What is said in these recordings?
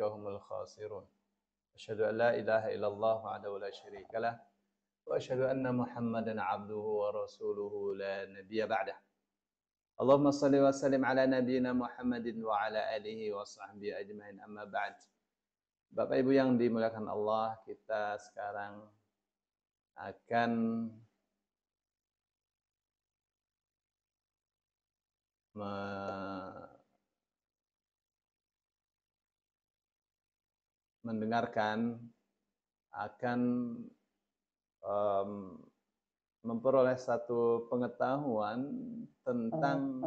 humul khasirun. Asyhadu an la ilaha illallah wahdahu la syarikalah wa asyhadu anna Muhammadan abduhu wa rasuluhu la nabiyya ba'dah. Allahumma shalli wa sallim ala nabiyyina Muhammadin wa ala alihi wa sahbihi ajmain, amma ba'd. Bapak Ibu yang dimuliakan Allah, kita sekarang akan mendengarkan, akan memperoleh satu pengetahuan tentang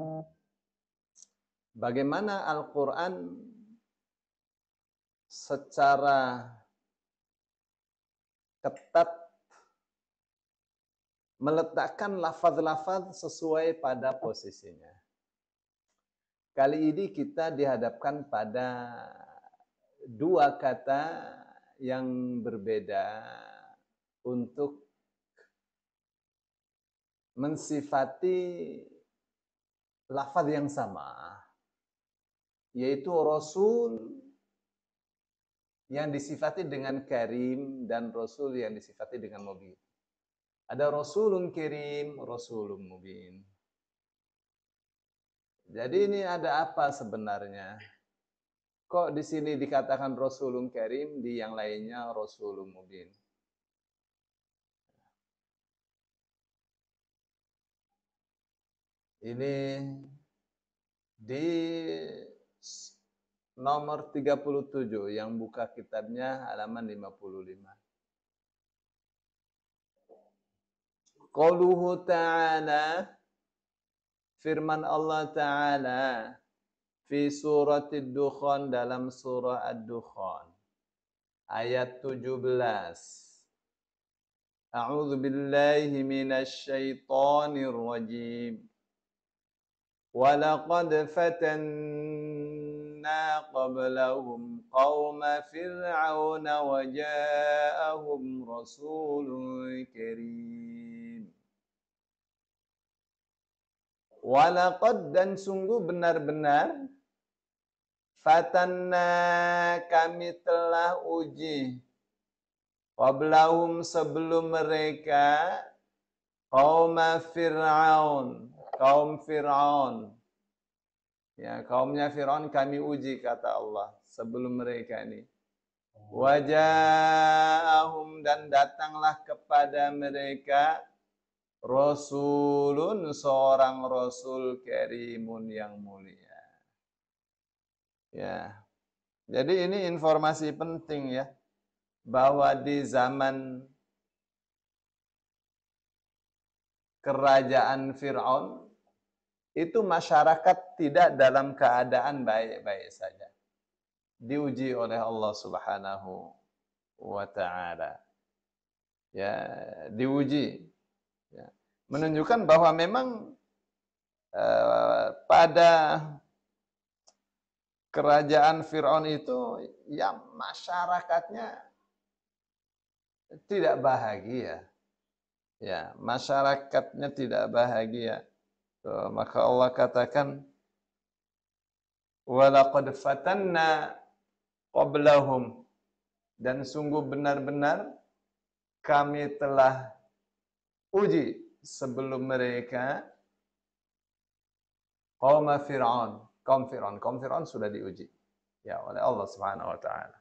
bagaimana Al-Quran secara ketat meletakkan lafaz-lafaz sesuai pada posisinya. Kali ini kita dihadapkan pada dua kata yang berbeda untuk mensifati lafaz yang sama, yaitu Rasul yang disifati dengan Karim dan Rasul yang disifati dengan Mubin. Ada Rasulun Karim, Rasulun Mubin. Jadi ini ada apa sebenarnya? Kok di sini dikatakan Rasulun Karim, di yang lainnya Rasulun Mubin? Ini di nomor 37 yang buka kitabnya halaman 55. Qauluhu ta'ala, firman Allah Ta'ala fi surat Ad-Dukhan, dalam surah Ad-Dukhan ayat 17. A'udzu billahi minasy syaithanir rajim. Wa laqad fatanna qablahum qauma fir'auna wa ja'ahum rasulun karim. Wa laqad, dan sungguh benar-benar, fatanna, kami telah uji, qablahum, sebelum mereka, qauma Fir'aun, kaum Fir'aun. Ya, kaumnya Fir'aun kami uji, kata Allah, sebelum mereka ini. Waja'ahum, dan datanglah kepada mereka Rasulun, seorang Rasul, karimun, yang mulia. Ya, jadi ini informasi penting ya, bahwa di zaman kerajaan Fir'aun itu masyarakat tidak dalam keadaan baik-baik saja. Diuji oleh Allah Subhanahu wa ta'ala. Ya, diuji. Ya. Menunjukkan bahwa memang pada kerajaan Fir'aun itu ya masyarakatnya tidak bahagia. Ya, masyarakatnya tidak bahagia. Maka Allah katakan, walaqad fatanna qablahum, dan sungguh benar-benar kami telah uji sebelum mereka kaum Fir'aun. Kaum Fir'aun sudah diuji ya oleh Allah Subhanahu wa taala.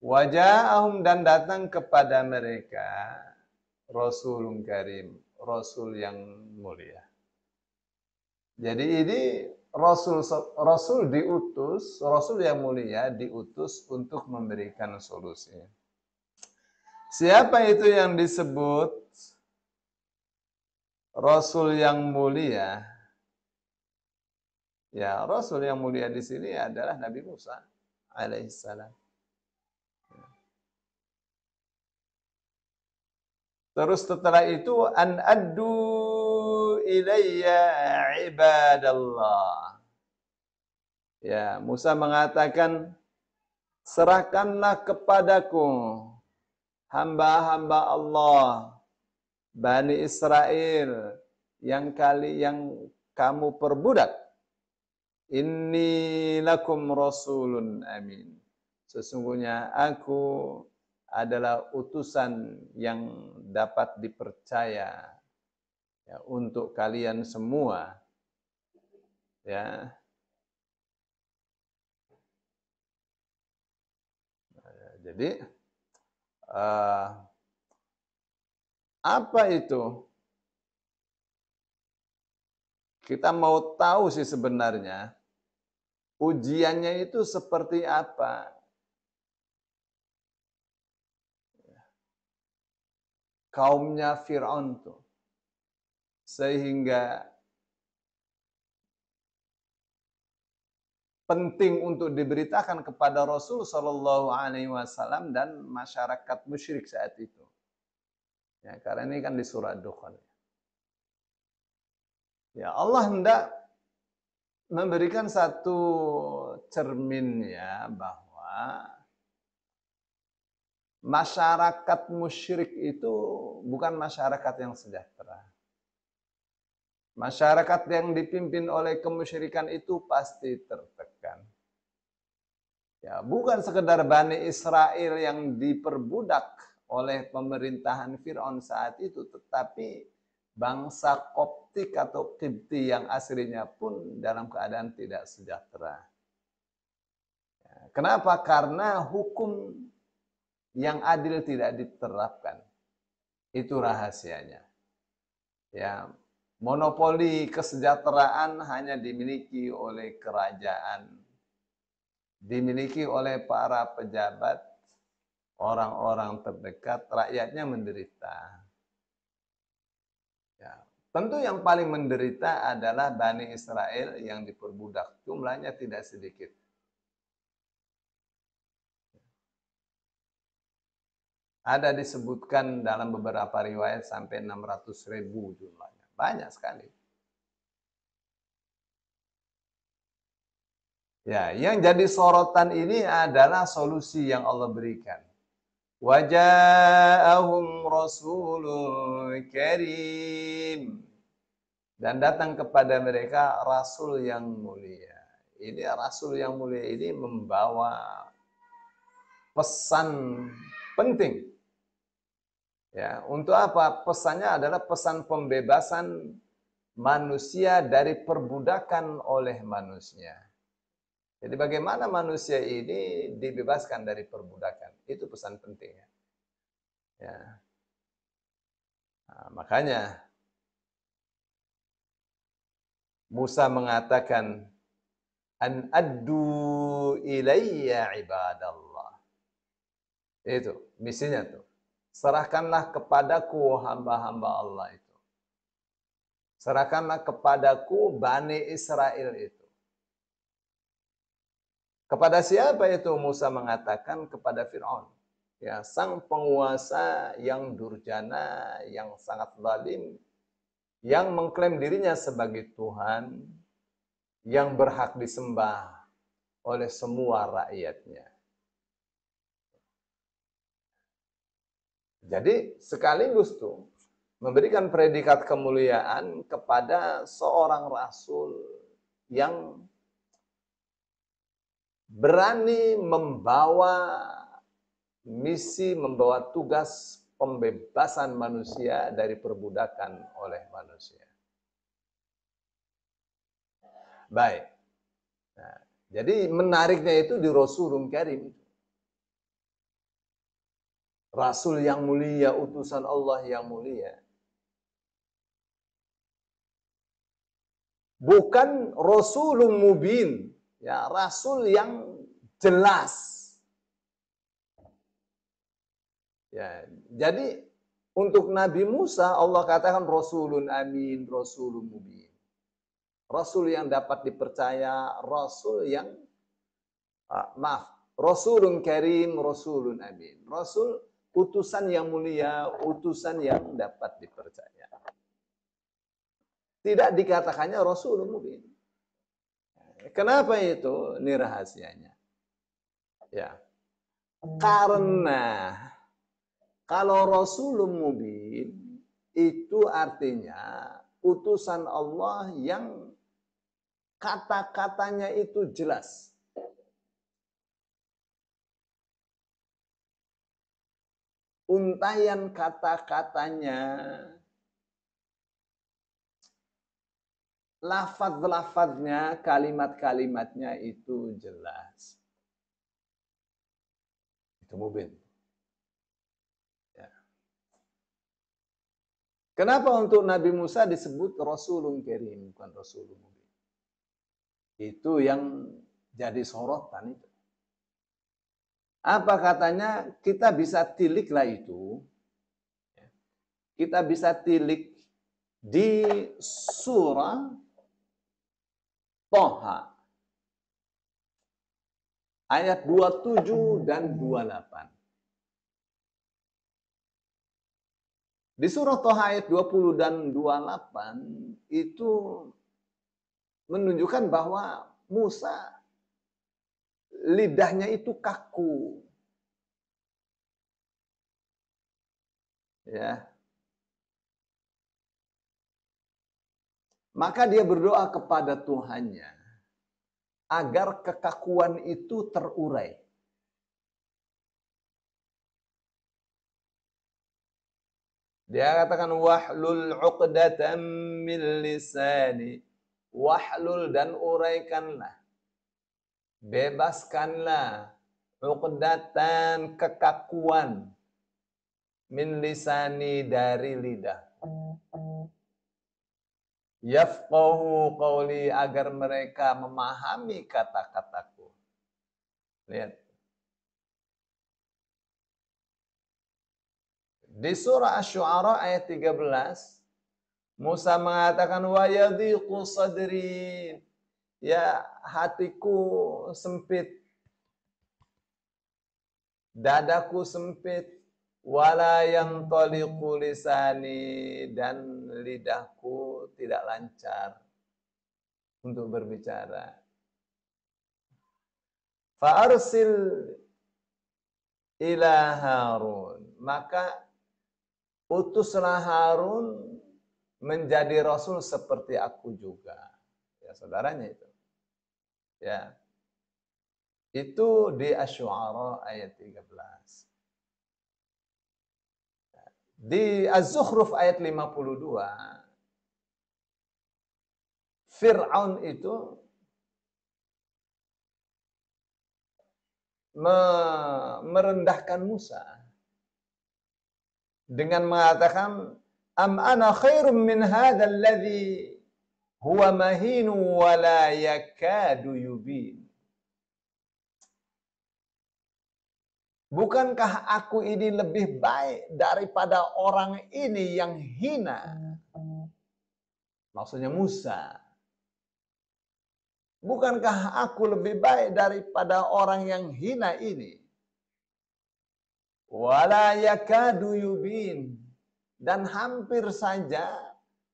Waja'ahum, dan datang kepada mereka Rasulun Karim, Rasul yang mulia. Jadi ini Rasul diutus, Rasul yang mulia diutus untuk memberikan solusi. Siapa itu yang disebut Rasul yang mulia? Ya, Rasul yang mulia di sini adalah Nabi Musa alaihissalam. Terus setelah itu, an addu ilayya ibadallah. Ya, Musa mengatakan, serahkanlah kepadaku hamba-hamba Allah, Bani Israel, yang kamu perbudak. Inni lakum rasulun amin. Sesungguhnya aku adalah utusan yang dapat dipercaya ya, untuk kalian semua. Ya. Jadi apa itu? Kita mau tahu sih sebenarnya ujiannya itu seperti apa. Kaumnya Fir'aun tuh. Sehingga penting untuk diberitakan kepada Rasul Shallallahu Alaihi Wasallam dan masyarakat musyrik saat itu. Ya, karena ini kan di surah Dukhan. Ya, Allah hendak memberikan satu cermin ya bahwa masyarakat musyrik itu bukan masyarakat yang sejahtera. Masyarakat yang dipimpin oleh kemusyrikan itu pasti tertekan. Ya, bukan sekedar Bani Israel yang diperbudak oleh pemerintahan Fir'aun saat itu, tetapi bangsa Koptik atau Qibti yang aslinya pun dalam keadaan tidak sejahtera. Ya, kenapa? Karena hukum yang adil tidak diterapkan. Itu rahasianya. Ya, monopoli kesejahteraan hanya dimiliki oleh kerajaan, dimiliki oleh para pejabat, orang-orang terdekat, rakyatnya menderita. Ya, tentu yang paling menderita adalah Bani Israel yang diperbudak. Jumlahnya tidak sedikit. Ada disebutkan dalam beberapa riwayat sampai 600.000 jumlahnya. Banyak sekali. Ya, yang jadi sorotan ini adalah solusi yang Allah berikan. Waja'ahum rasulun karim. Dan datang kepada mereka rasul yang mulia. Ini rasul yang mulia ini membawa pesan penting. Ya, untuk apa? Pesannya adalah pesan pembebasan manusia dari perbudakan oleh manusia. Jadi bagaimana manusia ini dibebaskan dari perbudakan? Itu pesan pentingnya. Ya. Nah, makanya Musa mengatakan an addu ilayya ibadallah. Itu misinya tuh. Serahkanlah kepadaku hamba-hamba Allah itu. Serahkanlah kepadaku Bani Israel itu. Kepada siapa itu Musa mengatakan? Kepada Fir'aun. Ya, sang penguasa yang durjana, yang sangat zalim, yang mengklaim dirinya sebagai Tuhan, yang berhak disembah oleh semua rakyatnya. Jadi sekaligus tuh memberikan predikat kemuliaan kepada seorang rasul yang berani membawa misi, membawa tugas pembebasan manusia dari perbudakan oleh manusia. Baik. Nah, jadi menariknya itu di Rasulun Karim. Rasul yang mulia, utusan Allah yang mulia. Bukan Rasulun Mubin. Ya, rasul yang jelas. Ya, jadi untuk Nabi Musa Allah katakan Rasulun Amin, Rasulun Mubin. Rasul yang dapat dipercaya, Rasul yang Rasulun Karim, Rasulun Amin. Rasul utusan yang mulia, utusan yang dapat dipercaya. Tidak dikatakannya Rasulun Mubin. Kenapa itu? Ini rahasianya. Ya. Karena kalau Rasulun Mubin itu artinya utusan Allah yang kata-katanya itu jelas. Untaian kata-katanya, lafaz-lafaznya, kalimat-kalimatnya itu jelas. Itu mubin. Ya. Kenapa untuk Nabi Musa disebut Rasulun Karim, bukan Rasulun Mubin? Itu yang jadi sorotan itu. Apa katanya? Kita bisa tiliklah itu. Kita bisa tilik di surah Toha ayat 27 dan 28. Di surah Toha ayat 20 dan 28 itu menunjukkan bahwa Musa lidahnya itu kaku. Ya. Maka dia berdoa kepada Tuhannya agar kekakuan itu terurai. Dia katakan wahlul 'uqdatam min lisani. Wahlul, dan uraikanlah. Bebaskanlah 'uqdatan, kekakuan, min lisani, dari lidah. Yafqahu qawli, agar mereka memahami kata-kataku. Lihat. Di surah Asy-Syu'ara ayat 13, Musa mengatakan wa yadhiqu sadri, ya hatiku sempit, dadaku sempit, wala yantaliqu lisani, dan lidahku tidak lancar untuk berbicara. Fa arsil ila Harun, maka utuslah Harun menjadi rasul seperti aku juga. Ya, saudaranya itu. Ya. Itu di Asy-Syu'ara ayat 13. Di Az-Zukhruf ayat 52, Fir'aun itu merendahkan Musa dengan mengatakan am ana khairum min hadzal ladzi huwa mahinu wa la yakadu yubin. Bukankah aku ini lebih baik daripada orang ini yang hina? Maksudnya Musa. Bukankah aku lebih baik daripada orang yang hina ini? Wala yakadu yubin. Dan hampir saja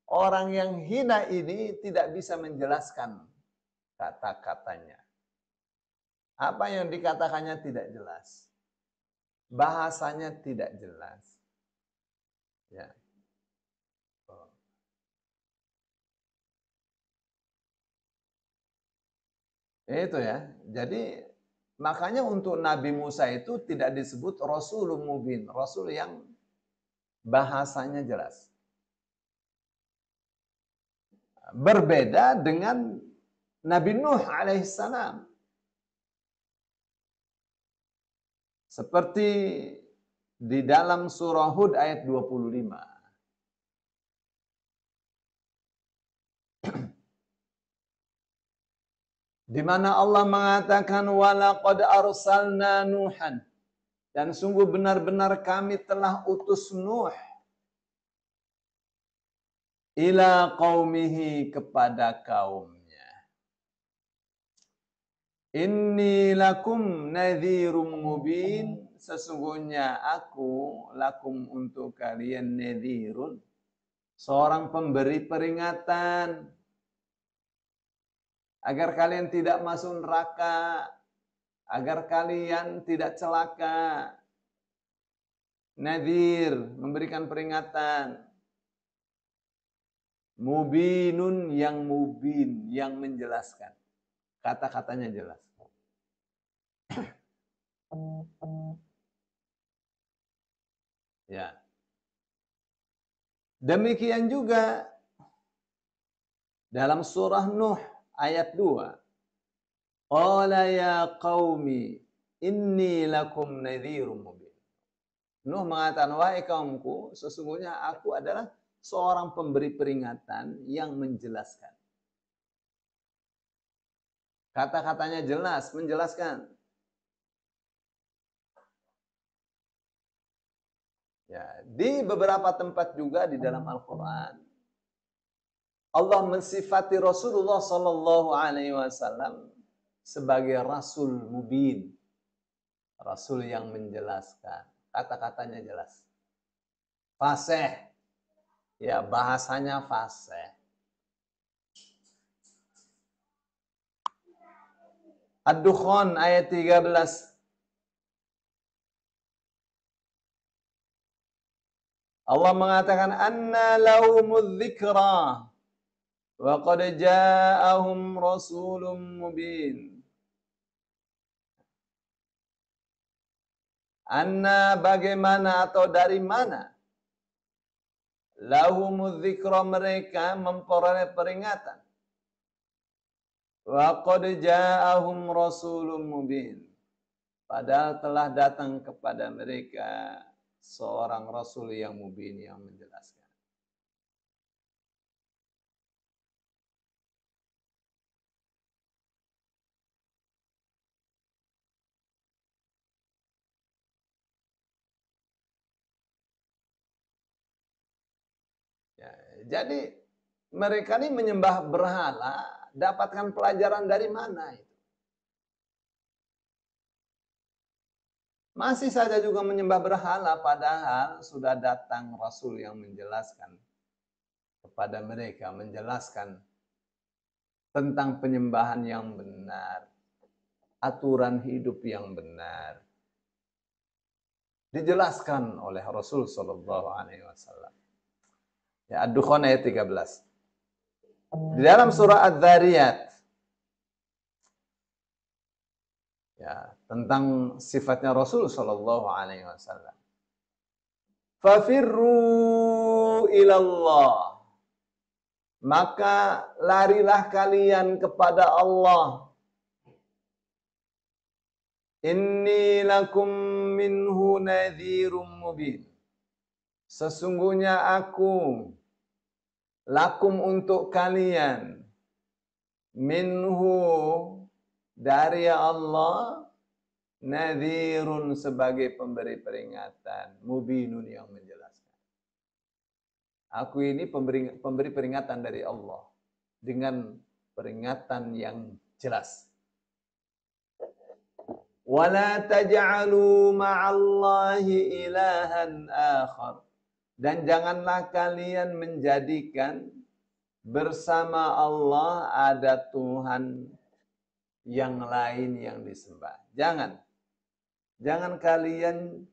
orang yang hina ini tidak bisa menjelaskan kata-katanya. Apa yang dikatakannya tidak jelas. Bahasanya tidak jelas. Ya. Itu ya. Jadi makanya untuk Nabi Musa itu tidak disebut Rasulun Mubin, Rasul yang bahasanya jelas. Berbeda dengan Nabi Nuh alaihissalam. Seperti di dalam surah Hud ayat 25. Di mana Allah mengatakan walaqad arsalna Nuhan, dan sungguh benar-benar kami telah utus Nuh ila qaumihi, kepada kaumnya. Inni lakum nadhirum mubin, sesungguhnya aku lakum, untuk kalian, nadhirun, seorang pemberi peringatan agar kalian tidak masuk neraka, agar kalian tidak celaka. Nadhir, memberikan peringatan. Mubinun yang mubin, yang menjelaskan. Kata-katanya jelas. Ya. Demikian juga dalam surah Nuh ayat 2. Qala ya qaumi inni lakum nadhirum mubin. Nuh mengatakan, wahai kaumku, sesungguhnya aku adalah seorang pemberi peringatan yang menjelaskan. Kata-katanya jelas, menjelaskan. Ya, di beberapa tempat juga di dalam Al-Quran, Allah mensifati Rasulullah Sallallahu Alaihi Wasallam sebagai Rasul Mubin, Rasul yang menjelaskan. Kata-katanya jelas, fasih, ya bahasanya fasih. Ad-Dukhan ayat 13. Allah mengatakan anna lahumudz dzikra wa qad ja'ahum rasulun mubin. Anna bagaimana atau dari mana? Lahumudz dzikra mereka memperoleh peringatan. Wa qad ja'ahum rasulun mubin. Padahal telah datang kepada mereka seorang rasul yang mubin, yang menjelaskan. Ya, jadi mereka ini menyembah berhala, dapatkan pelajaran dari mana itu? Masih saja juga menyembah berhala, padahal sudah datang Rasul yang menjelaskan kepada mereka, menjelaskan tentang penyembahan yang benar, aturan hidup yang benar. Dijelaskan oleh Rasul Shallallahu Alaihi Wasallam. Ya, Ad-Dukhan ayat 13. Di dalam surah Adz-Dzariyat, ya, tentang sifatnya Rasul Shallallahu Alaihi Wasallam. Fafirru ilallah, maka larilah kalian kepada Allah. Inni lakum minhu nadhirum mubin. Sesungguhnya aku lakum untuk kalian minhu dari Allah nadhirun sebagai pemberi peringatan, mubinun yang menjelaskan. Aku ini pemberi peringatan dari Allah dengan peringatan yang jelas. Wala taj'alu ma'allahi ilahan akhar. Dan janganlah kalian menjadikan bersama Allah ada Tuhan yang lain yang disembah. Jangan kalian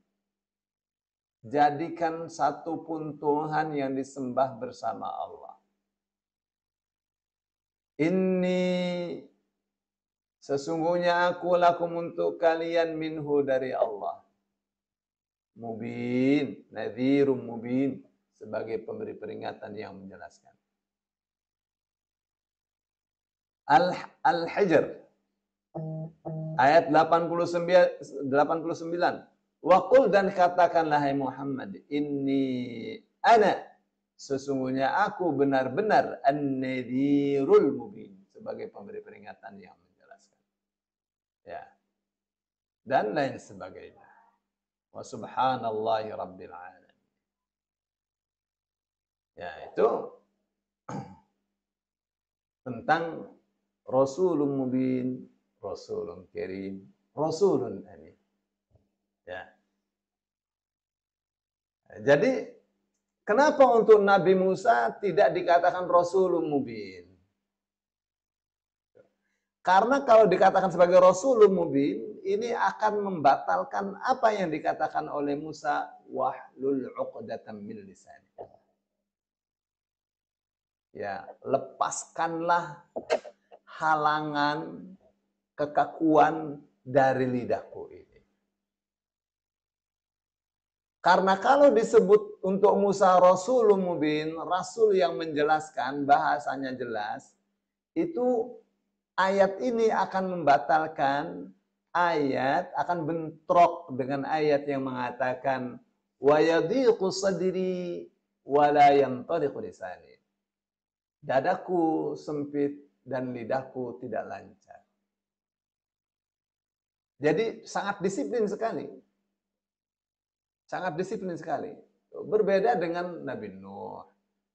jadikan satu pun Tuhan yang disembah bersama Allah. Inni, sesungguhnya aku lakum untuk kalian minhu dari Allah. Mubin, nadhirum mubin, sebagai pemberi peringatan yang menjelaskan. Al-Hijr ayat 89. Wa qul, dan katakanlah hai Muhammad, inni ana, sesungguhnya aku benar-benar an-nadhirul mubin, sebagai pemberi peringatan yang menjelaskan. Ya. Dan lain sebagainya. Wa subhanallahi rabbil alamin. Ya, itu tentang Rasulun mubin, Rasulun karim, Rasulun amin. Ya. Jadi kenapa untuk Nabi Musa tidak dikatakan Rasulun mubin? Karena kalau dikatakan sebagai Rasulun mubin, ini akan membatalkan apa yang dikatakan oleh Musa, wahlul 'uqdatam min lisani. Ya, lepaskanlah halangan kekakuan dari lidahku ini. Karena kalau disebut untuk Musa Rasulun Mubin, Rasul yang menjelaskan, bahasanya jelas, itu ayat ini akan membatalkan ayat, akan bentrok dengan ayat yang mengatakan wa yadhiqu sadri wa la yantariqu lisani. Dadaku sempit dan lidahku tidak lancar. Jadi sangat disiplin sekali. Sangat disiplin sekali. Berbeda dengan Nabi Nuh,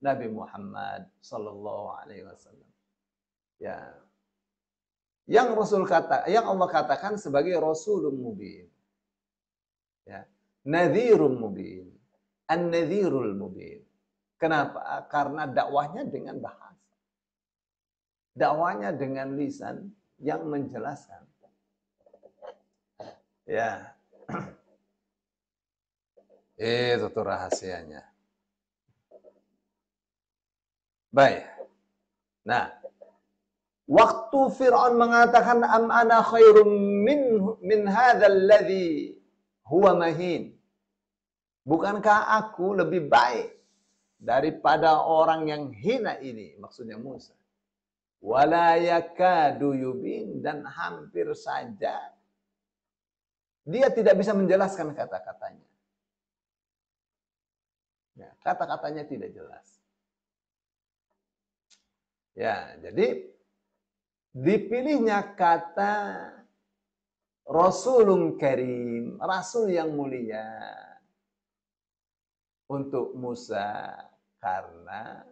Nabi Muhammad sallallahu alaihi wasallam. Ya. Yang Allah katakan sebagai Rasulun Mubin. Ya. Nadhirun Mubin. An-Nadhirul Mubin. Kenapa? Karena dakwahnya dengan bahasa. Dakwahnya dengan lisan yang menjelaskan. Ya. Itu tuh rahasianya. Baik. Nah, waktu Fir'aun mengatakan am ana khairum min hadzal ladzi huwa mahin. Bukankah aku lebih baik daripada orang yang hina ini, maksudnya Musa. Wala yakadu yubin, dan hampir saja dia tidak bisa menjelaskan kata-katanya. Ya, kata-katanya tidak jelas. Ya, jadi dipilihnya kata Rasulun Karim, Rasul yang mulia untuk Musa karena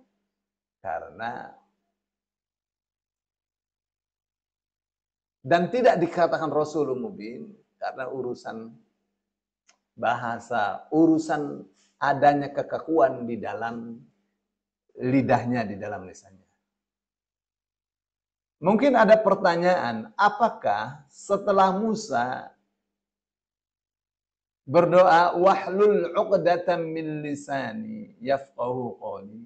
dan tidak dikatakan Rasulun Mubin karena urusan bahasa, urusan adanya kekakuan di dalam lidahnya, di dalam lisannya. Mungkin ada pertanyaan, apakah setelah Musa berdoa wahlul 'uqdatam min lisani yafqahu qawli,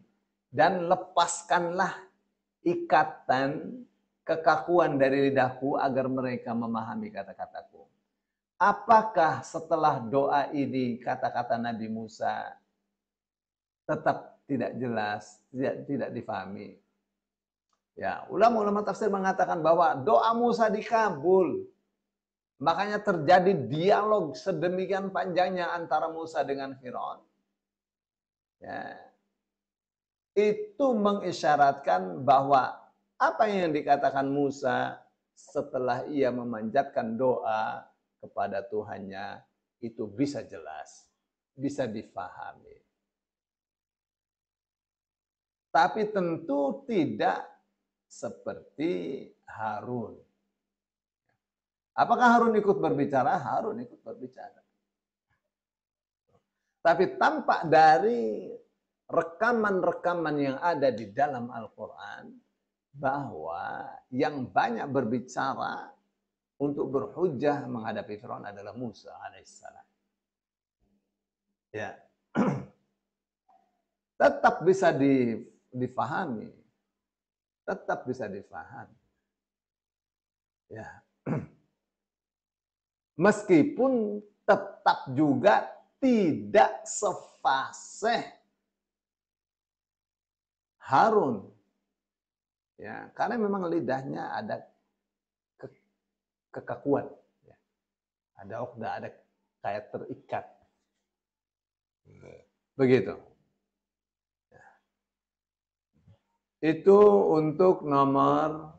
dan lepaskanlah ikatan kekakuan dari lidahku agar mereka memahami kata-kataku. Apakah setelah doa ini kata-kata Nabi Musa tetap tidak jelas, tidak difahami? Ya, ulama-ulama tafsir mengatakan bahwa doa Musa dikabul. Makanya terjadi dialog sedemikian panjangnya antara Musa dengan Firaun. Ya. Itu mengisyaratkan bahwa apa yang dikatakan Musa setelah ia memanjatkan doa kepada Tuhannya itu bisa jelas, bisa difahami. Tapi tentu tidak seperti Harun. Apakah Harun ikut berbicara? Harun ikut berbicara. Tapi tampak dari rekaman-rekaman yang ada di dalam Al-Quran bahwa yang banyak berbicara untuk berhujjah menghadapi Firaun adalah Musa alaihissalam. Ya. Tetap bisa difahami. Tetap bisa difahami. Ya. Meskipun tetap juga tidak sefasih Harun. Ya, karena memang lidahnya ada kekakuan. Ya. Ada uqdah, ada kayak terikat. Begitu. Ya. Itu untuk nomor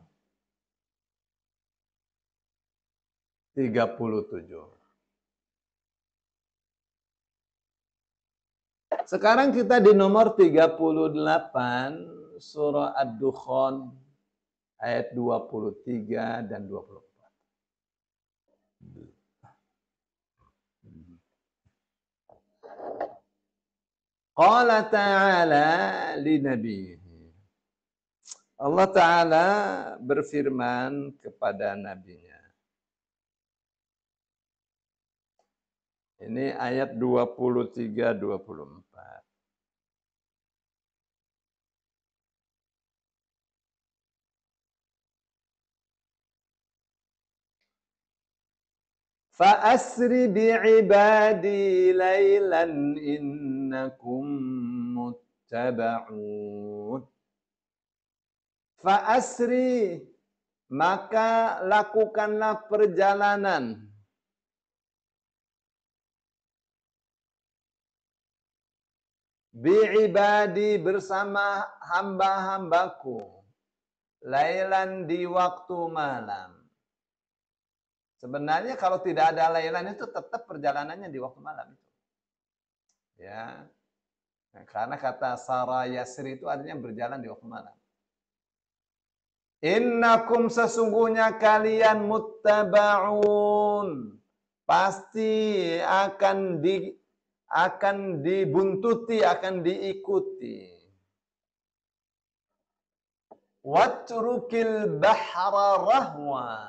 37. Sekarang kita di nomor 38 surah Ad-Dukhan ayat 23 dan 24. Qala ta'ala li nabiyhi. Allah Ta'ala berfirman kepada nabinya. Ini ayat 23-24. Fa'asri bi'ibadi laylan innakum muttaba'un. Fa'asri, maka lakukanlah perjalanan. Bi'ibadi, bersama hamba-hambaku. Lailan, di waktu malam. Sebenarnya kalau tidak ada lailan itu tetap perjalanannya di waktu malam itu. Ya. Nah, karena kata Sara Yasri itu artinya berjalan di waktu malam. Innakum, sesungguhnya kalian, muttaba'un, pasti akan dibuntuti, akan diikuti. Watrukil bahra rahwa,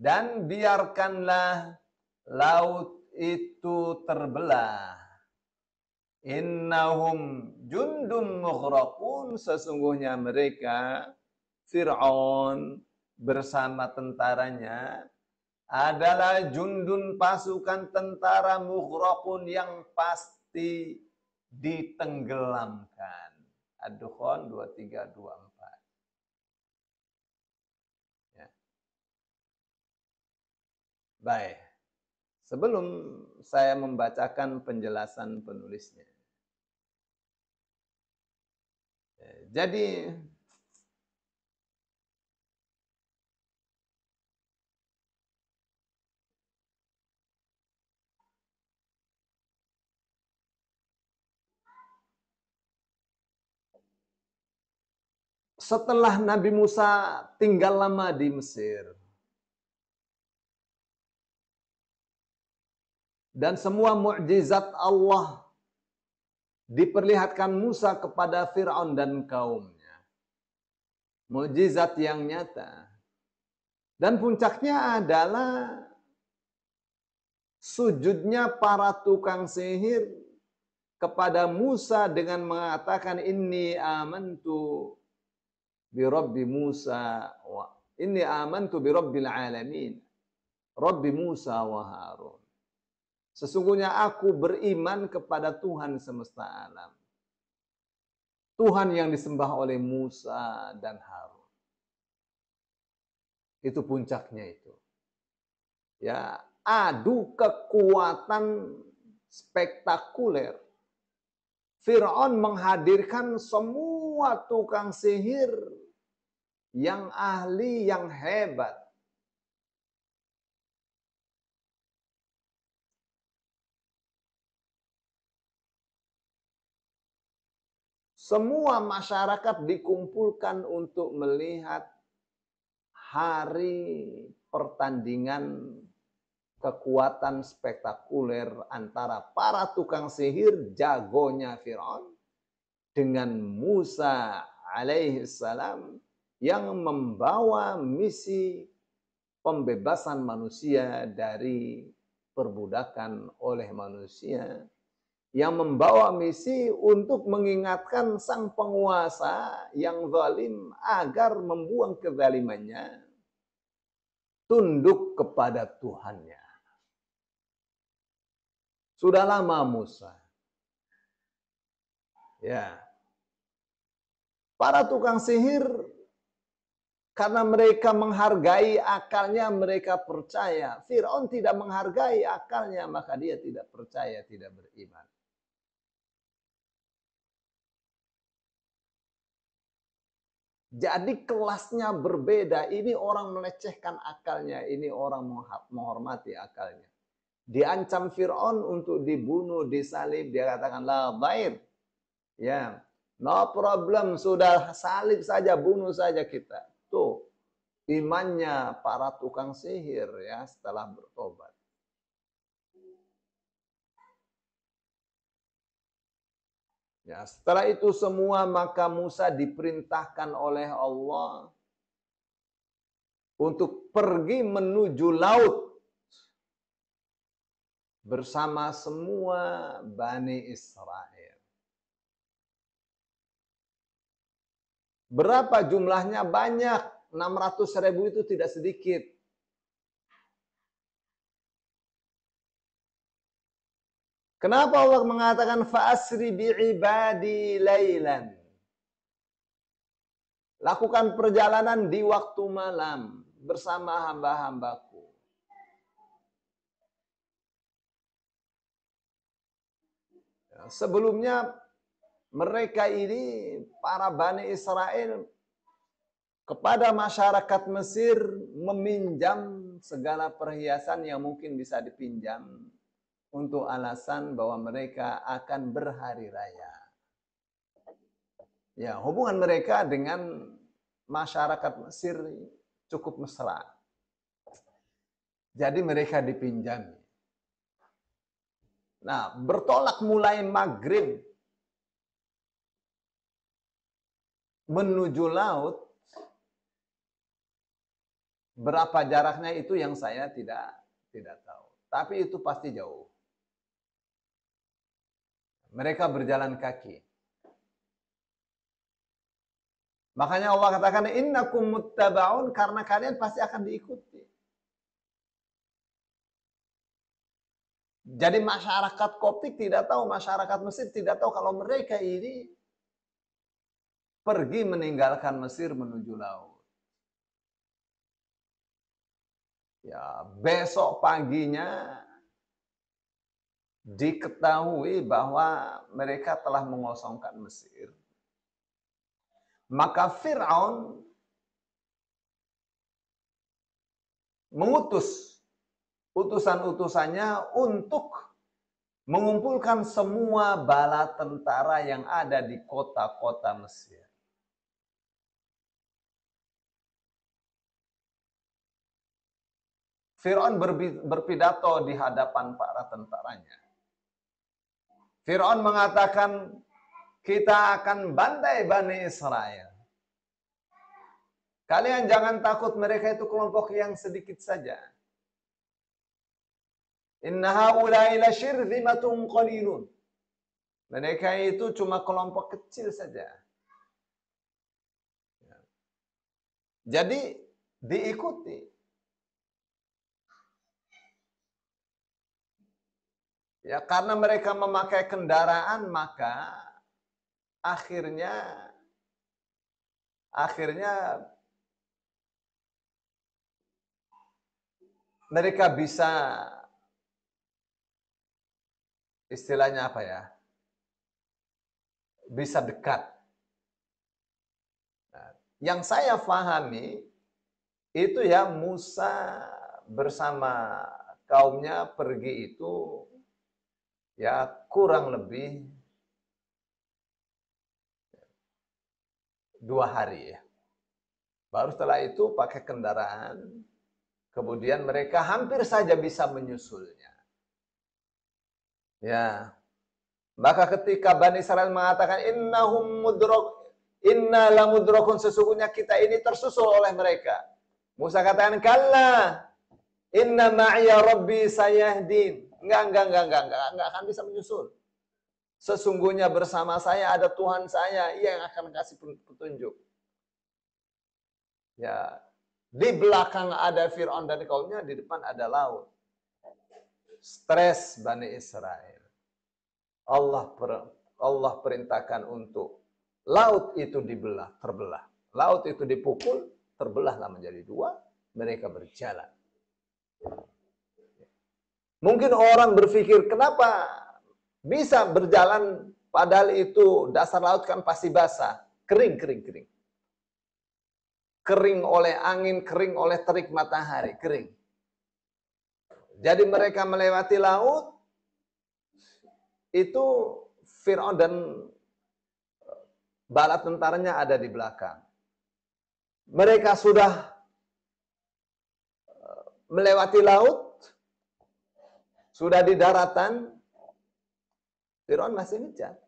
dan biarkanlah laut itu terbelah. Innahum jundum mughraqun, sesungguhnya mereka, Fir'aun bersama tentaranya, adalah jundun, pasukan tentara, mughraqun, yang pasti ditenggelamkan. Ad-Dukhan 2324. Ya. Baik. Sebelum saya membacakan penjelasan penulisnya. Jadi setelah Nabi Musa tinggal lama di Mesir, dan semua mukjizat Allah diperlihatkan Musa kepada Fir'aun dan kaumnya. Mukjizat yang nyata. Dan puncaknya adalah sujudnya para tukang sihir kepada Musa dengan mengatakan, Inni amantu bi Rabbi Musa wa inni amantu bi Rabbil alamin, Rabbi Musa wa Harun. Sesungguhnya aku beriman kepada Tuhan semesta alam, Tuhan yang disembah oleh Musa dan Harun. Itu puncaknya itu. Ya, adu kekuatan spektakuler. Fir'aun menghadirkan semua tukang sihir yang ahli, yang hebat. Semua masyarakat dikumpulkan untuk melihat hari pertandingan kekuatan spektakuler antara para tukang sihir jagonya Fir'aun dengan Musa alaihissalam yang membawa misi pembebasan manusia dari perbudakan oleh manusia, yang membawa misi untuk mengingatkan sang penguasa yang zalim agar membuang kezalimannya, tunduk kepada Tuhannya. Sudah lama Musa. Ya. Para tukang sihir, karena mereka menghargai akalnya, mereka percaya. Fir'aun tidak menghargai akalnya, maka dia tidak percaya, tidak beriman. Jadi kelasnya berbeda. Ini orang melecehkan akalnya, ini orang menghormati akalnya. Diancam Fir'aun untuk dibunuh, disalib, dia katakan la dhair. Ya, no problem, sudah salib saja, bunuh saja kita. Tuh, imannya para tukang sihir ya setelah bertobat. Ya, setelah itu semua maka Musa diperintahkan oleh Allah untuk pergi menuju laut bersama semua Bani Israel. Berapa jumlahnya? Banyak. 600.000 itu tidak sedikit. Kenapa Allah mengatakan fa'asri bi'ibadi lailan? Lakukan perjalanan di waktu malam bersama hamba-hambaku. Sebelumnya mereka ini, para Bani Israel, kepada masyarakat Mesir meminjam segala perhiasan yang mungkin bisa dipinjam untuk alasan bahwa mereka akan berhari raya. Ya, hubungan mereka dengan masyarakat Mesir cukup mesra. Jadi mereka dipinjam. Nah, bertolak mulai maghrib menuju laut, berapa jaraknya itu yang saya tidak tahu. Tapi itu pasti jauh. Mereka berjalan kaki. Makanya Allah katakan innakum muttaba'un, karena kalian pasti akan diikuti. Jadi masyarakat Koptik tidak tahu, masyarakat Mesir tidak tahu kalau mereka ini pergi meninggalkan Mesir menuju laut. Ya, besok paginya diketahui bahwa mereka telah mengosongkan Mesir. Maka Fir'aun mengutus utusan-utusannya untuk mengumpulkan semua bala tentara yang ada di kota-kota Mesir. Fir'aun berpidato di hadapan para tentaranya. Fir'aun mengatakan, kita akan bantai Bani Israel. Kalian jangan takut, mereka itu kelompok yang sedikit saja. Inna haula'i lasyirzimatun qalilun. Mereka itu cuma kelompok kecil saja. Jadi diikuti. Ya, karena mereka memakai kendaraan, maka akhirnya mereka bisa, istilahnya apa ya, bisa dekat. Nah, yang saya pahami itu ya, Musa bersama kaumnya pergi itu ya kurang lebih 2 hari ya. Baru setelah itu pakai kendaraan, kemudian mereka hampir saja bisa menyusulnya. Ya. Maka ketika Bani Israel mengatakan inna lamudrakun, sesungguhnya kita ini tersusul oleh mereka. Musa katakan, kalla inna ma'iya rabbi sayahdin. Enggak akan bisa menyusul. Sesungguhnya bersama saya ada Tuhan saya, ia yang akan kasih petunjuk. Ya, di belakang ada Fir'aun dan kaumnya, di depan ada laut. Stres Bani Israel. Allah perintahkan untuk laut itu terbelah. Laut itu dipukul, terbelahlah menjadi 2, mereka berjalan. Mungkin orang berpikir, kenapa bisa berjalan padahal itu dasar laut kan pasti basah, kering. Kering oleh angin, kering oleh terik matahari, kering. Jadi mereka melewati laut, itu Fir'aun dan bala tentaranya ada di belakang. Mereka sudah melewati laut, sudah di daratan, Fir'aun masih ngejar.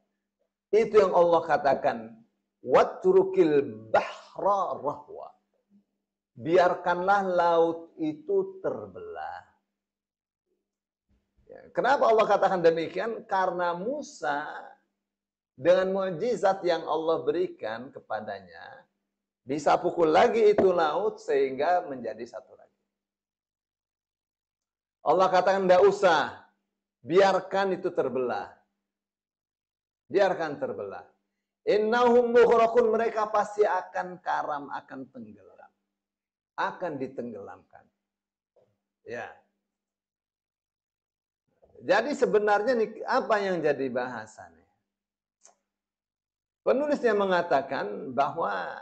Itu yang Allah katakan, watrukil bahra rahwa. Biarkanlah laut itu terbelah. Kenapa Allah katakan demikian? Karena Musa dengan mukjizat yang Allah berikan kepadanya bisa pukul lagi itu laut sehingga menjadi satu lagi. Allah katakan, tidak usah, Biarkan itu terbelah. Biarkan terbelah. Innahum mughraqun, mereka pasti akan karam, akan tenggelam. Akan ditenggelamkan. Ya. Jadi sebenarnya nih, apa yang jadi bahasannya? Penulisnya mengatakan bahwa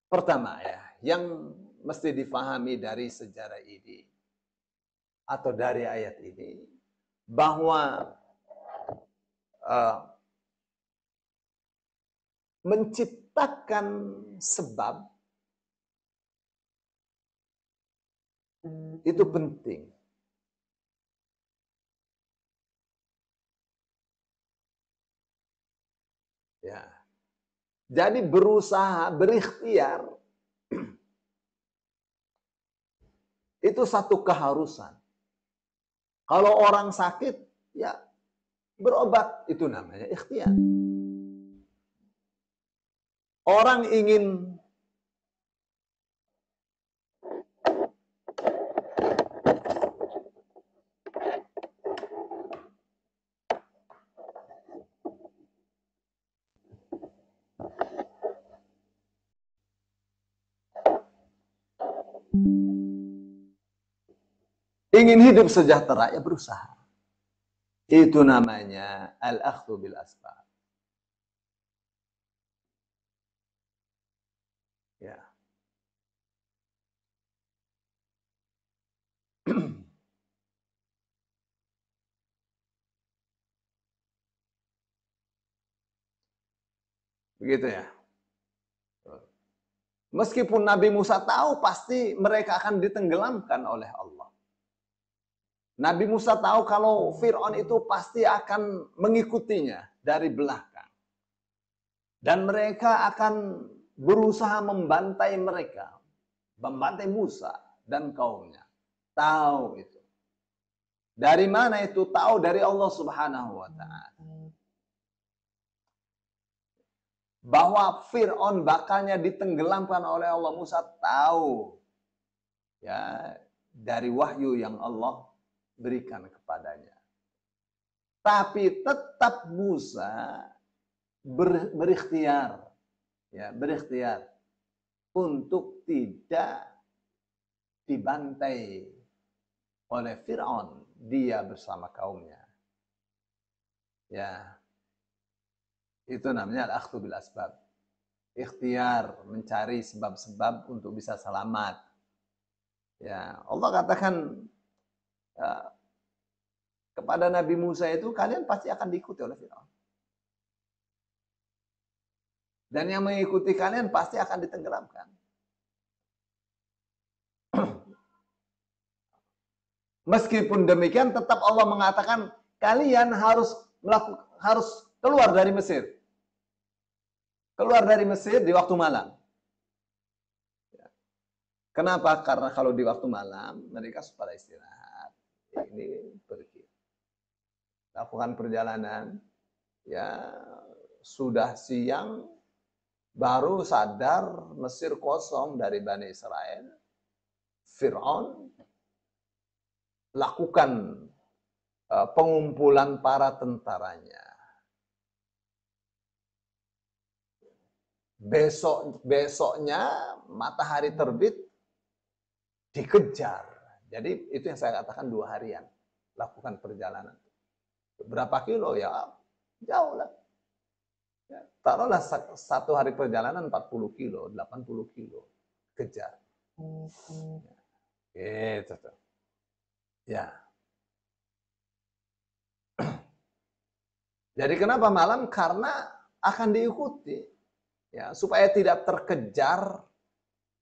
pertama ya, yang mesti difahami dari sejarah ini atau dari ayat ini, bahwa menciptakan sebab itu penting. Ya. Jadi berusaha, berikhtiar itu satu keharusan. Kalau orang sakit, ya berobat, itu namanya ikhtiar. Orang ingin hidup sejahtera, ya berusaha. Itu namanya al-akhdhu bil asbab. Ya. Begitu ya. Meskipun Nabi Musa tahu pasti mereka akan ditenggelamkan oleh Allah. Nabi Musa tahu kalau Fir'aun itu pasti akan mengikutinya dari belakang. Dan mereka akan berusaha membantai mereka. Membantai Musa dan kaumnya. Tahu itu. Dari mana itu? Tahu dari Allah Subhanahu wa ta'ala. Bahwa Fir'aun bakalnya ditenggelamkan oleh Allah, Musa tahu. Ya, dari wahyu yang Allah berikan kepadanya. Tapi tetap Musa berikhtiar, ya, berikhtiar untuk tidak dibantai oleh Fir'aun, dia bersama kaumnya. Ya. Itu namanya al-akhdhu bil asbab. Ikhtiar, mencari sebab-sebab untuk bisa selamat. Ya, Allah katakan ya, kepada Nabi Musa itu, kalian pasti akan diikuti oleh Fir'aun. Dan yang mengikuti kalian pasti akan ditenggelamkan. Meskipun demikian, tetap Allah mengatakan kalian harus keluar dari Mesir. Keluar dari Mesir di waktu malam. Kenapa? Karena kalau di waktu malam mereka pada istirahat. Ini pergi. Lakukan perjalanan. Ya, sudah siang baru sadar Mesir kosong dari Bani Israel. Fir'aun lakukan pengumpulan para tentaranya. Besoknya matahari terbit dikejar. Jadi itu yang saya katakan 2 harian lakukan perjalanan. Berapa kilo ya? Jauh lah. Ya, taruhlah 1 hari perjalanan 40 kilo, 80 kilo kejar. Gitu tuh. Ya. Jadi kenapa malam? Karena akan diikuti. Ya, supaya tidak terkejar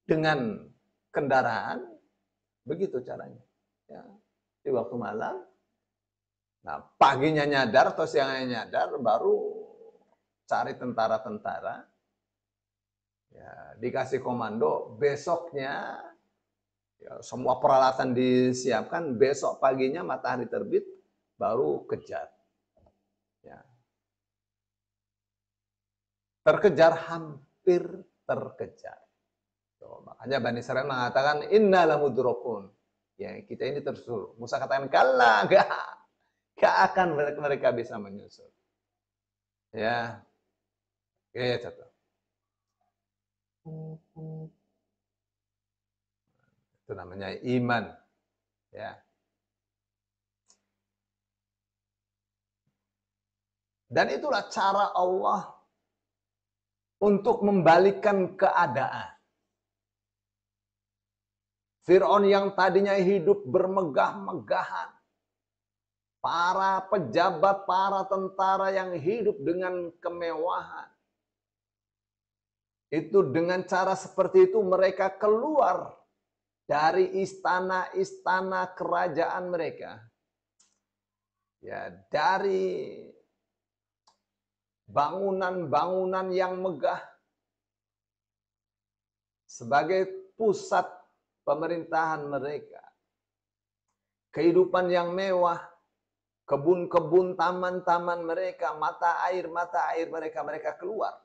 dengan kendaraan, begitu caranya. Ya, di waktu malam, nah paginya nyadar atau siangnya nyadar, baru cari tentara-tentara, ya, dikasih komando, besoknya ya, semua peralatan disiapkan, besok paginya matahari terbit, baru kejar. Ya. Terkejar, hampir terkejar. So, makanya Bani Israil mengatakan inna lamudrokun. Ya, kita ini tersusul. Musa katakan kalla, enggak. Gak akan mereka bisa menyusul. Ya, gitu tuh. Itu namanya iman. Ya. Dan itulah cara Allah untuk membalikkan keadaan. Fir'aun yang tadinya hidup bermegah-megahan. Para pejabat, para tentara yang hidup dengan kemewahan. Itu dengan cara seperti itu mereka keluar dari istana-istana kerajaan mereka. Ya, dari bangunan-bangunan yang megah sebagai pusat pemerintahan mereka. Kehidupan yang mewah, kebun-kebun, taman-taman mereka, mata air mereka keluar.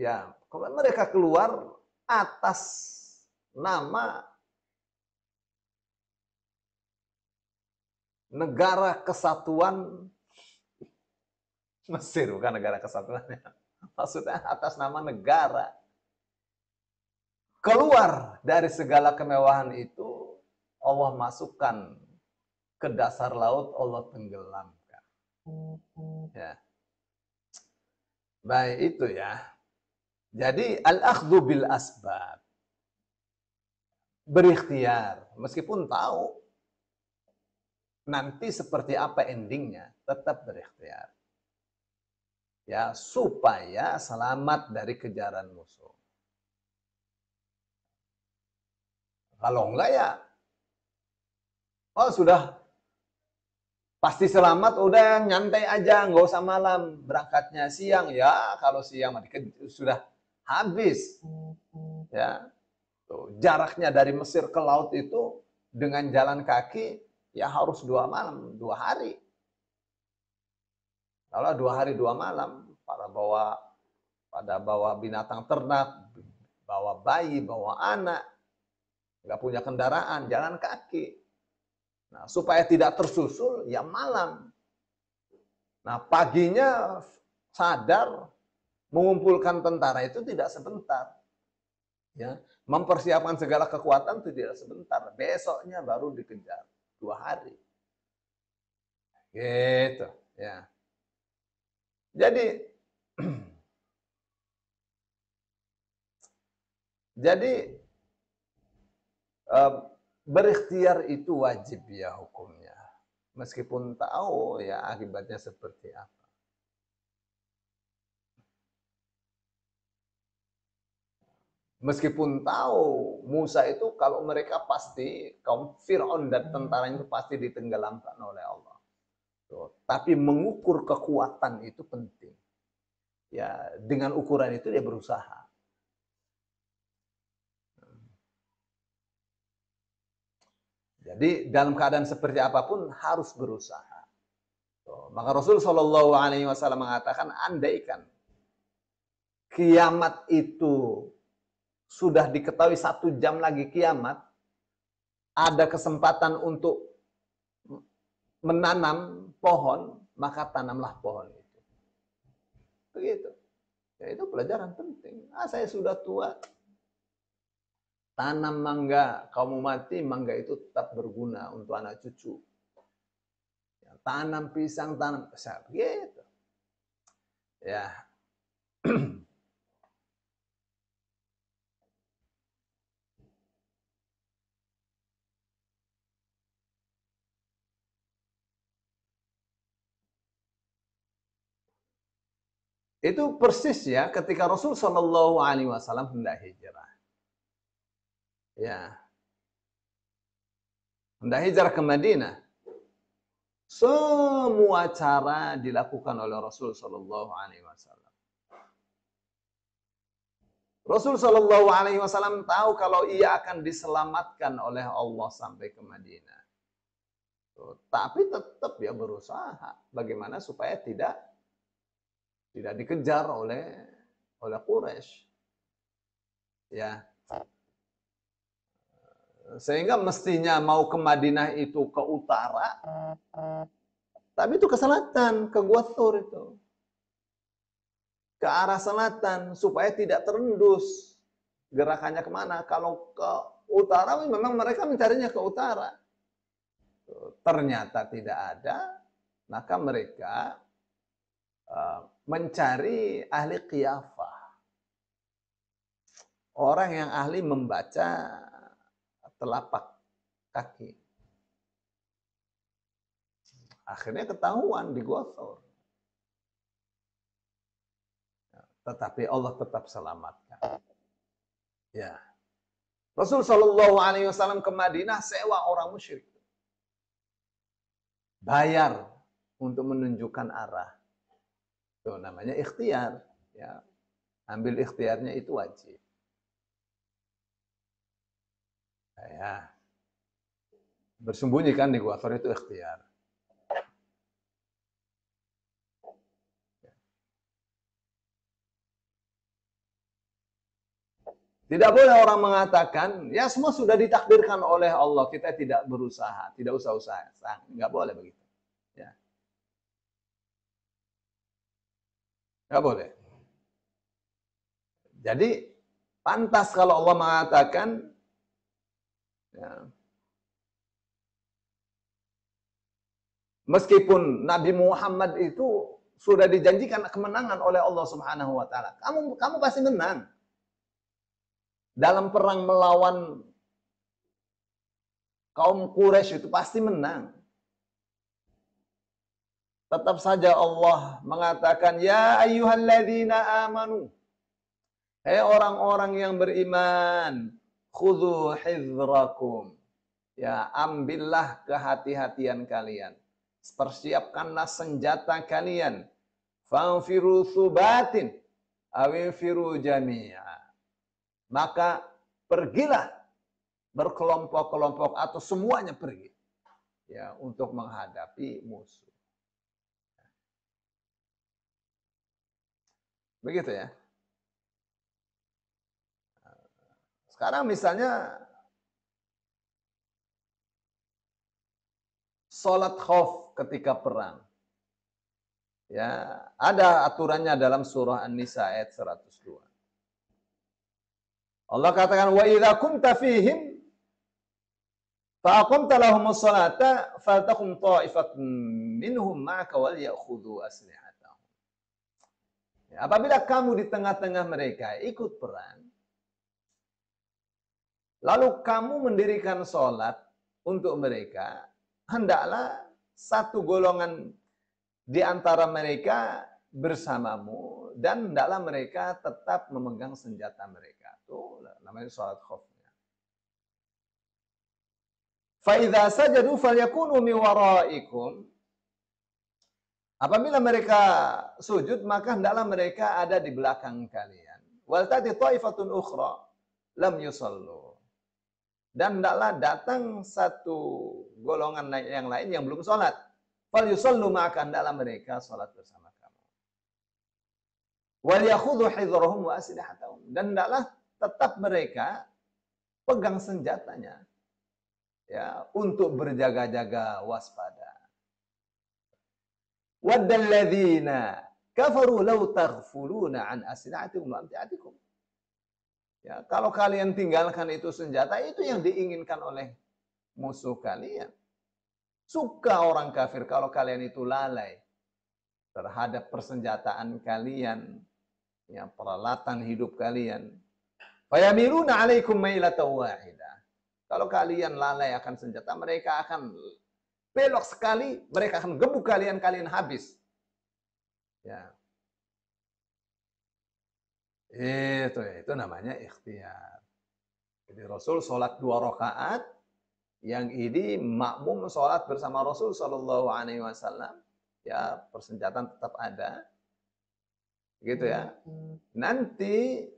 Ya, kalau mereka keluar atas nama negara kesatuan Mesir, bukan negara kesatuannya. Maksudnya atas nama negara. Keluar dari segala kemewahan itu, Allah masukkan ke dasar laut, Allah tenggelamkan. Ya. Baik itu ya. Jadi al-akhdhu bil asbab. Berikhtiar, meskipun tahu nanti seperti apa endingnya, tetap berikhtiar. Ya, supaya selamat dari kejaran musuh. Kalau enggak ya, oh sudah pasti selamat, udah nyantai aja, nggak usah malam, berangkatnya siang ya. Kalau siang sudah habis, ya. Tuh, jaraknya dari Mesir ke laut itu dengan jalan kaki ya harus 2 malam, 2 hari. Kalau 2 hari 2 malam, pada bawa binatang ternak, bawa bayi, bawa anak, nggak punya kendaraan, jalan kaki. Nah, supaya tidak tersusul, ya malam. Nah, paginya sadar mengumpulkan tentara itu tidak sebentar. Ya, mempersiapkan segala kekuatan itu tidak sebentar. Besoknya baru dikejar 2 hari. Gitu, ya. Jadi berikhtiar itu wajib ya hukumnya. Meskipun tahu ya akibatnya seperti apa. Meskipun tahu Musa itu kalau mereka pasti, kaum Fir'aun dan tentaranya itu pasti ditenggelamkan oleh Allah. Tuh. Tapi mengukur kekuatan itu penting. Ya, dengan ukuran itu dia berusaha. Jadi dalam keadaan seperti apapun harus berusaha. Tuh. Maka Rasul Shallallahu Alaihi Wasallam mengatakan, andaikan kiamat itu sudah diketahui 1 jam lagi kiamat, ada kesempatan untuk menanam pohon, maka tanamlah pohon itu. Begitu. Ya, itu pelajaran penting. Saya sudah tua. Tanam mangga, kamu mati, mangga itu tetap berguna untuk anak cucu. Ya, tanam pisang, tanam pisang. Begitu. Ya. Itu persis ya ketika Rasul Shallallahu Alaihi Wasallam hendak hijrah. Ya, hendak hijrah ke Madinah. Semua cara dilakukan oleh Rasul Shallallahu Alaihi Wasallam. Rasul Shallallahu Alaihi Wasallam tahu kalau ia akan diselamatkan oleh Allah sampai ke Madinah. Tapi tetap dia berusaha bagaimana supaya tidak dikejar oleh Quraisy. Ya. Sehingga mestinya mau ke Madinah itu ke utara, tapi itu ke selatan, ke Gua Thur itu. Ke arah selatan, supaya tidak terendus. Gerakannya kemana? Kalau ke utara, memang mereka mencarinya ke utara. Ternyata tidak ada, maka mereka mencari ahli qiyafah. Orang yang ahli membaca telapak kaki. Akhirnya ketahuan di Gua Thur. Tetapi Allah tetap selamatkan. Ya. Rasul Shallallahu Alaihi Wasallam ke Madinah sewa orang musyrik. Bayar untuk menunjukkan arah. Itu namanya ikhtiar. Ya. Ambil ikhtiarnya itu wajib. Ya. Bersembunyi kan di Gua Thur itu ikhtiar. Tidak boleh orang mengatakan, ya semua sudah ditakdirkan oleh Allah, kita tidak berusaha, tidak usah usaha. Nggak boleh begitu. Ya. Nggak boleh. Jadi, pantas kalau Allah mengatakan, ya, meskipun Nabi Muhammad itu sudah dijanjikan kemenangan oleh Allah Subhanahu wa taala. Kamu pasti menang. Dalam perang melawan kaum Quraisy itu pasti menang. Tetap saja Allah mengatakan, ya ayyuhalladzina amanu. Hei orang-orang yang beriman, khudhu hizrakum. Ya, ambillah kehati-hatian kalian. Persiapkanlah senjata kalian. Fanfiru subatin, awinfiru jami'a. Maka pergilah berkelompok-kelompok atau semuanya pergi, ya, untuk menghadapi musuh. Begitu ya. Sekarang misalnya sholat khauf ketika perang. Ya, ada aturannya dalam surah An-Nisa ayat 102. Allah katakan, wa idza kunta fihim fa aqamta lahumus salata faltaqum ta'ifatun minhum ma'aka wal ya'khudhu aslihatahum. Ya, apabila kamu di tengah-tengah mereka ikut perang, lalu kamu mendirikan sholat untuk mereka, hendaklah satu golongan di antara mereka bersamamu dan hendaklah mereka tetap memegang senjata mereka. Itu namanya sholat khaufnya. Fa idza sajadu falyakunu min waraikum. Apabila mereka sujud, maka hendaklah mereka ada di belakang kalian. Wal tati taifatun ukhra lam yusallu. Dan hendaklah datang satu golongan yang lain yang belum sholat. Fal yusallu maka hendaklah mereka sholat bersama kamu. Wal yakhudhu hidrahum wa aslihatahum. Dan hendaklah tetap mereka pegang senjatanya, ya, untuk berjaga-jaga waspada. Waddal ladzina kafaru law taghfuluna an aslihatikum wa amtiatikum. Ya, kalau kalian tinggalkan itu senjata, itu yang diinginkan oleh musuh kalian. Suka orang kafir kalau kalian itu lalai terhadap persenjataan kalian, ya, peralatan hidup kalian. Fayamiluna 'alaikum mailatan wahidah. Kalau kalian lalai akan senjata, mereka akan belok sekali, mereka akan gebuk kalian habis. Ya. Itu namanya ikhtiar. Jadi Rasul sholat 2 rakaat, yang ini makmum sholat bersama Rasul Shallallahu Alaihi Wasallam. Ya, persenjataan tetap ada, gitu ya. Nanti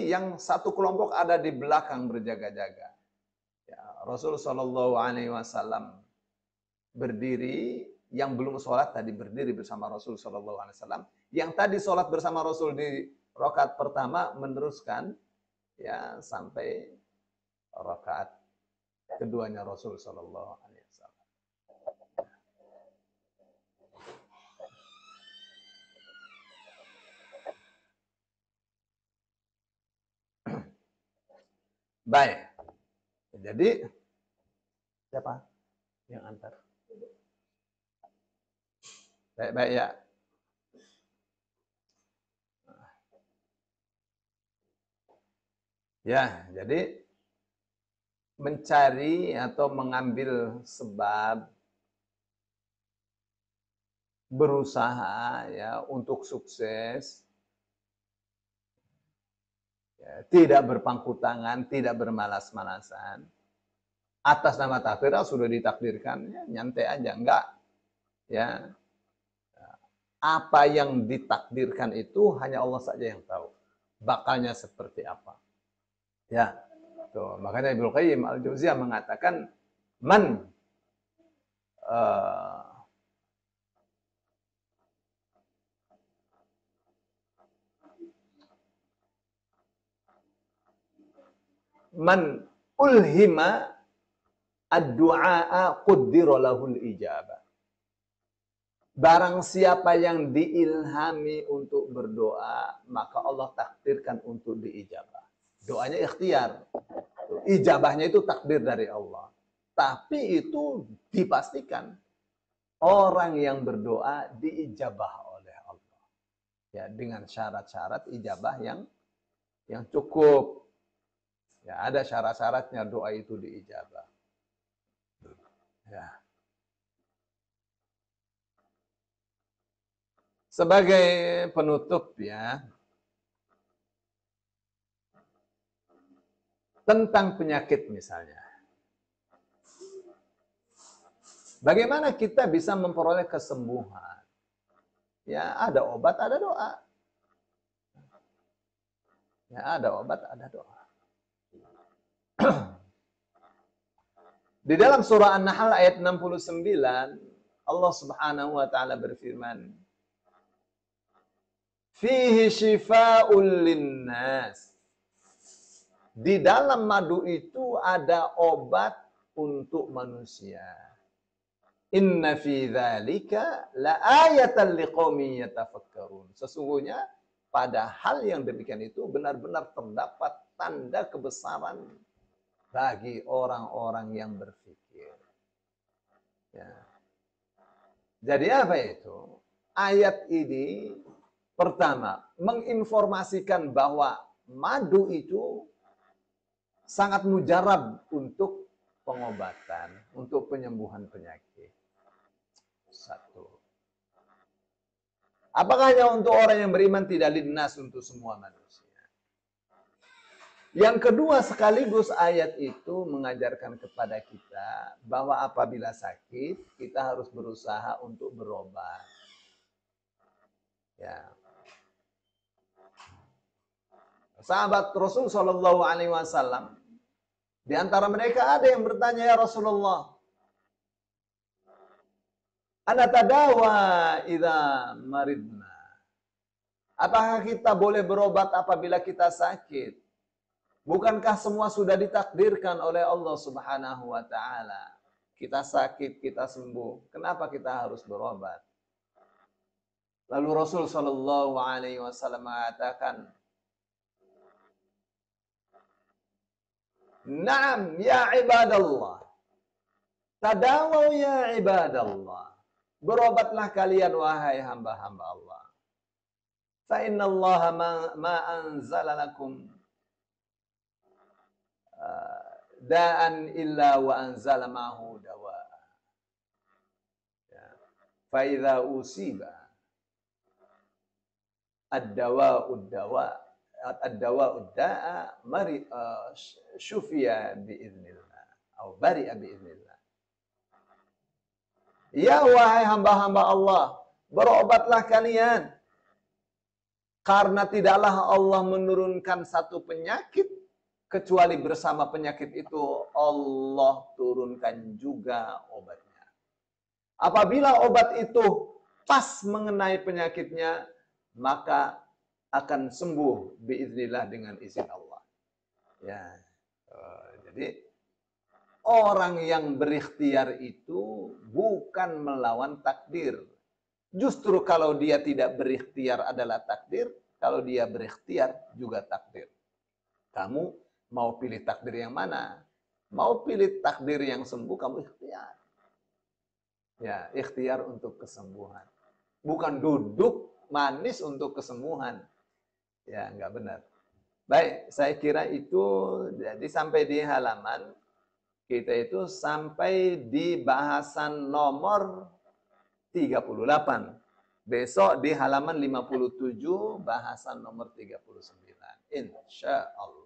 yang satu kelompok ada di belakang berjaga-jaga. Ya, Rasul Shallallahu Alaihi Wasallam berdiri, yang belum sholat tadi berdiri bersama Rasul Shallallahu Alaihi Wasallam. Yang tadi sholat bersama Rasul di rakaat pertama meneruskan, ya, sampai rakaat keduanya Rasul sallallahu alaihi wasallam. Baik. Jadi siapa yang antar? Baik-baik ya. Ya, jadi mencari atau mengambil sebab berusaha ya untuk sukses, ya, tidak berpangku tangan, tidak bermalas-malasan. Atas nama takdir sudah ditakdirkan, ya, nyantai aja, enggak. Ya, apa yang ditakdirkan itu hanya Allah saja yang tahu. Bakalnya seperti apa. Ya, tuh, makanya Ibnu Qayyim Al-Jauziyah mengatakan man man ulhima ad-du'a qaddara lahul ijabah. Barang siapa yang diilhami untuk berdoa, maka Allah takdirkan untuk diijabah. Doanya ikhtiar. Ijabahnya itu takdir dari Allah. Tapi itu dipastikan orang yang berdoa diijabah oleh Allah. Ya, dengan syarat-syarat ijabah yang cukup. Ya, ada syarat-syaratnya doa itu diijabah. Ya. Sebagai penutup ya, tentang penyakit misalnya. Bagaimana kita bisa memperoleh kesembuhan? Ya, ada obat, ada doa. Ya, ada obat, ada doa. Di dalam surah An-Nahl ayat 69, Allah Subhanahu wa taala berfirman, "Fihi syifa'ul linnas." Di dalam madu itu ada obat untuk manusia. Inna fi dzalika laayatan liqaumin yatafakkarun. Sesungguhnya pada hal yang demikian itu benar-benar terdapat tanda kebesaran bagi orang-orang yang berpikir. Ya. Jadi apa itu? Ayat ini pertama menginformasikan bahwa madu itu sangat mujarab untuk pengobatan, untuk penyembuhan penyakit. Satu. Apakah hanya untuk orang yang beriman, tidak linnas untuk semua manusia? Yang kedua, sekaligus ayat itu mengajarkan kepada kita bahwa apabila sakit, kita harus berusaha untuk berobat. Ya. Sahabat Rasul Shallallahu Alaihi Wasallam, di antara mereka ada yang bertanya, ya Rasulullah, ana tadawa idza maridna. Apakah kita boleh berobat apabila kita sakit? Bukankah semua sudah ditakdirkan oleh Allah Subhanahu wa taala? Kita sakit, kita sembuh. Kenapa kita harus berobat? Lalu Rasul sallallahu alaihi wasallam mengatakan, "Na'am ya ibadallah. Tadawu ya ibadallah. Berobatlah kalian wahai hamba-hamba Allah. Fa innallaha ma anzala lakum da'an illa wa anzala ma'hu dawa. Ya. Fa idza usiba ad-dawa'ud dawa ad-dawa'ud da'a mari syufiya biiznillah atau bari'a biiznillah. Ya wahai hamba-hamba Allah, berobatlah kalian karena tidaklah Allah menurunkan satu penyakit kecuali bersama penyakit itu Allah turunkan juga obatnya. Apabila obat itu pas mengenai penyakitnya, maka akan sembuh biiznillah dengan izin Allah. Ya, Jadi orang yang berikhtiar itu bukan melawan takdir. Justru kalau dia tidak berikhtiar adalah takdir, kalau dia berikhtiar juga takdir. Kamu mau pilih takdir yang mana? Mau pilih takdir yang sembuh, kamu ikhtiar. Ya, ikhtiar untuk kesembuhan. Bukan duduk manis untuk kesembuhan. Ya, enggak benar. Baik, saya kira itu jadi sampai di halaman kita itu sampai di bahasan nomor 38. Besok di halaman 57 bahasan nomor 39. Insya Allah.